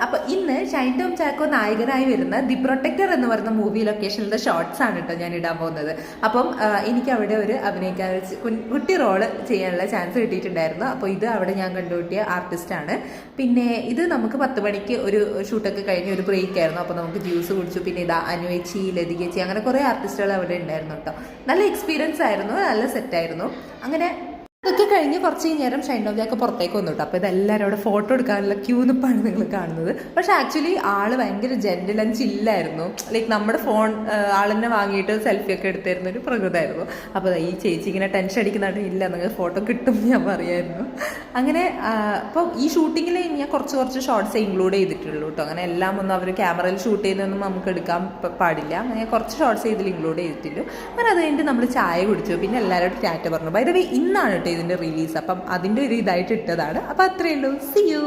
അപ്പോൾ ഇന്ന് ഷൈൻ ടോം ചാക്കോ നായകനായി വരുന്ന ദി പ്രൊട്ടക്ടർ എന്ന് പറയുന്ന മൂവി ലൊക്കേഷനിലെ ഷോർട്സ് ആണ് കേട്ടോ ഞാൻ ഇടാൻ പോകുന്നത്. അപ്പം എനിക്ക് അവിടെ ഒരു അഭിനയിക്കാൻ കുട്ടി റോള് ചെയ്യാനുള്ള ചാൻസ് കിട്ടിയിട്ടുണ്ടായിരുന്നു. അപ്പോൾ ഇത് അവിടെ ഞാൻ കണ്ടുപിട്ടിയ ആർട്ടിസ്റ്റാണ്. പിന്നെ ഇത് നമുക്ക് 10 മണിക്ക് ഒരു ഷൂട്ടൊക്കെ കഴിഞ്ഞ് ഒരു ബ്രേക്ക് ആയിരുന്നു. അപ്പോൾ നമുക്ക് ജ്യൂസ് കുടിച്ചു. പിന്നെ ഇതാ അനുവേച്ചി, ലതികേച്ചി, അങ്ങനെ കുറേ ആർട്ടിസ്റ്റുകൾ അവിടെ ഉണ്ടായിരുന്നു കേട്ടോ. നല്ല എക്സ്പീരിയൻസ് ആയിരുന്നു, നല്ല സെറ്റായിരുന്നു. അങ്ങനെ ഇതൊക്കെ കഴിഞ്ഞ് കുറച്ച് നേരം ഷൈൻ ടോം ചാക്കോ പുറത്തേക്ക് വന്നു കേട്ടോ. അപ്പോൾ ഇതെല്ലാവരും അവിടെ ഫോട്ടോ എടുക്കാനുള്ള ക്യൂ നിപ്പാണ് നിങ്ങൾ കാണുന്നത്. പക്ഷേ ആക്ച്വലി ആള് ഭയങ്കര ജെന്റിൽ ആൻഡ് ചില്ലായിരുന്നു. ലൈക്ക് നമ്മുടെ ഫോൺ ആളെന്നെ വാങ്ങിയിട്ട് സെൽഫി ഒക്കെ എടുത്തിരുന്ന ഒരു പ്രകൃതമായിരുന്നു. അപ്പോൾ ഈ ചേച്ചി ഇങ്ങനെ ടെൻഷൻ അടിക്കുന്നതായിട്ട് ഇല്ല, നിങ്ങൾ ഫോട്ടോ കിട്ടും ഞാൻ പറയായിരുന്നു. അങ്ങനെ അപ്പോൾ ഈ ഷൂട്ടിങ്ങിൽ ഞാൻ കുറച്ച് ഷോർട്സ് ഇൻക്ലൂഡ് ചെയ്തിട്ടുള്ളൂ കേട്ടോ. അങ്ങനെ എല്ലാം ഒന്നും അവർ ക്യാമറയിൽ ഷൂട്ട് ചെയ്യുന്നതൊന്നും നമുക്ക് എടുക്കാൻ പാടില്ല. അങ്ങനെ കുറച്ച് ഷോർട്സ് ഇതിൽ ഇൻക്ലൂഡ് ചെയ്തിട്ടുള്ളൂ. അങ്ങനെ അത് കഴിഞ്ഞിട്ട് നമ്മൾ ചായ കുടിച്ചു. പിന്നെ എല്ലാവരോടും ടാറ്റ പറഞ്ഞു. ബൈ ദ വേ ഇന്നാണ് കേട്ടോ ഇതിൻ്റെ റിലീസ്. അപ്പം അതിൻ്റെ ഒരു ഇതായിട്ട് ഇട്ടതാണ്. അപ്പോൾ അത്രയേ ഉള്ളൂ. See U.